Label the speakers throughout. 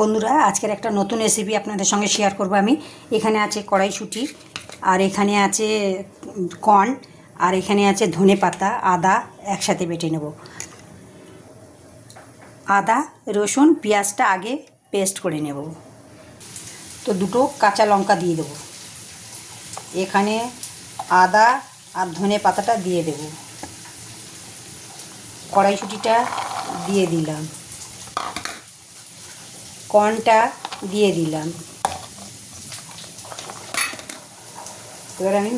Speaker 1: বন্ধুরা, আজকের একটা নতুন রেসিপি আপনাদের সঙ্গে শেয়ার করব আমি। এখানে আছে কড়াইশুঁটি, আর এখানে আছে কর্ন, আর এখানে আছে ধনেপাতা, আদা একসাথে বেটে নেব। আদা, রসুন, পেঁয়াজটা আগে পেস্ট করে নেব। তো দুটো কাঁচা লঙ্কা দিয়ে দেবো। এখানে আদা আর ধনেপাতাটা দিয়ে দেব। কড়াইশুঁটিটা দিয়ে দিলাম, কর্নটা দিয়ে দিলাম। এবার আমি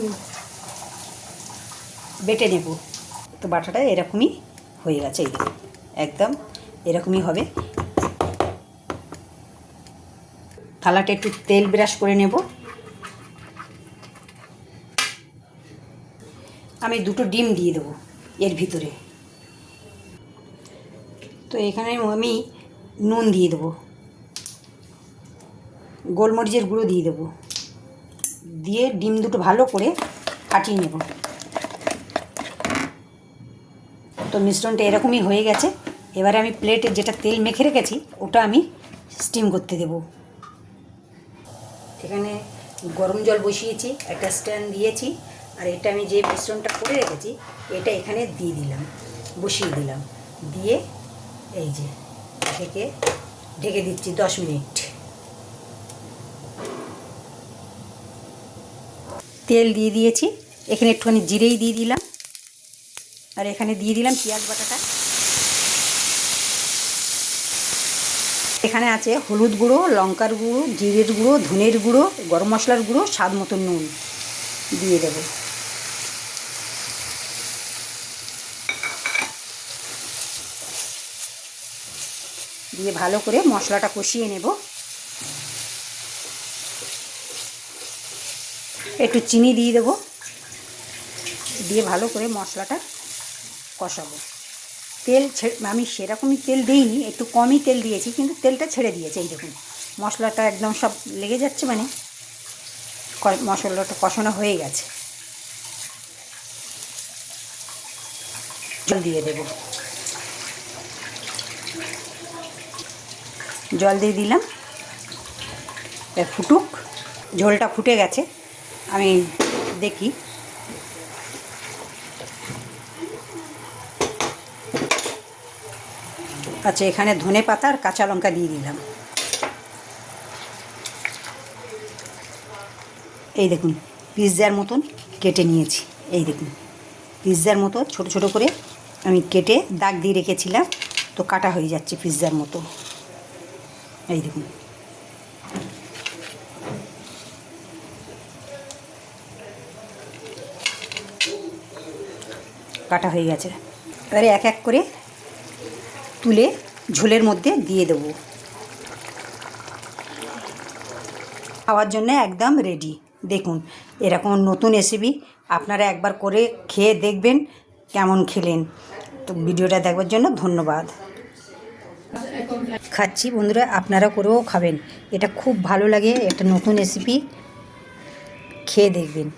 Speaker 1: বেটে নেব। তো বাটাটা এরকমই হয়ে গেছে, এই দেখুন একদম এরকমই হবে। থালাটা একটু তেল ব্রাশ করে নেব। আমি দুটো ডিম দিয়ে দেবো এর ভিতরে। তো এখানে আমি নুন দিয়ে দেবো, গোলমরিচের গুঁড়ো দিয়ে দেবো, দিয়ে ডিম দুটো ভালো করে ফাটিয়ে নেব। তো মিশ্রণটা এরকমই হয়ে গেছে। এবারে আমি প্লেটে যেটা তেল মেখে রেখেছি ওটা আমি স্টিম করতে দেব। এখানে গরম জল বসিয়েছি, একটা স্ট্যান্ড দিয়েছি, আর এটা আমি যে মিশ্রণটা করে রেখেছি এটা এখানে দিয়ে দিলাম, বসিয়ে দিলাম। দিয়ে এই যে ঢেকে দিচ্ছি 10 মিনিট। তেল দিয়ে দিয়েছি, এখানে একটুখানি জিরেই দিয়ে দিলাম, আর এখানে দিয়ে দিলাম পেঁয়াজ বাটাটা। এখানে আছে হলুদ গুঁড়ো, লঙ্কার গুঁড়ো, জিরের গুঁড়ো, ধনের গুঁড়ো, গরম মশলার গুঁড়ো, স্বাদ মতো নুন দিয়ে দেব। দিয়ে ভালো করে মশলাটা কষিয়ে নেব। একটু চিনি দিয়ে দেব, দিয়ে ভালো করে মশলাটা কষাবো। তেল আমি সেরকমই তেল দিইনি, একটু কমই তেল দিয়েছি, কিন্তু তেলটা ছেড়ে দিয়েছে। এই দেখুন মশলাটা একদম সব লেগে যাচ্ছে, মানে মশলাটা কষানো হয়ে গেছে। জল দিয়ে দেব, জল দিয়ে দিলাম। ফুটুক, ঝোলটা ফুটে গেছে, আমি দেখি। আচ্ছা, এখানে ধনেপাতা আর কাঁচা লঙ্কা দিয়ে দিলাম। এই দেখুন পিৎজার মতন কেটে নিয়েছি। এই দেখুন পিৎজার মতো ছোট ছোট করে আমি কেটে দাগ দিয়ে রেখেছিলাম, তো কাটা হয়ে যাচ্ছে পিৎজার মতো। এই দেখুন কাটা হয়ে গেছে। এবারে এক এক করে তুলে ঝোলের মধ্যে দিয়ে দেবো। খাওয়ার জন্য একদম রেডি। দেখুন এরকম নতুন রেসিপি আপনারা একবার করে খেয়ে দেখবেন কেমন খেলেন। তো ভিডিওটা দেখবার জন্য ধন্যবাদ। খাচ্ছি বন্ধুরা, আপনারা করেও খাবেন, এটা খুব ভালো লাগে। একটা নতুন রেসিপি, খেয়ে দেখবেন।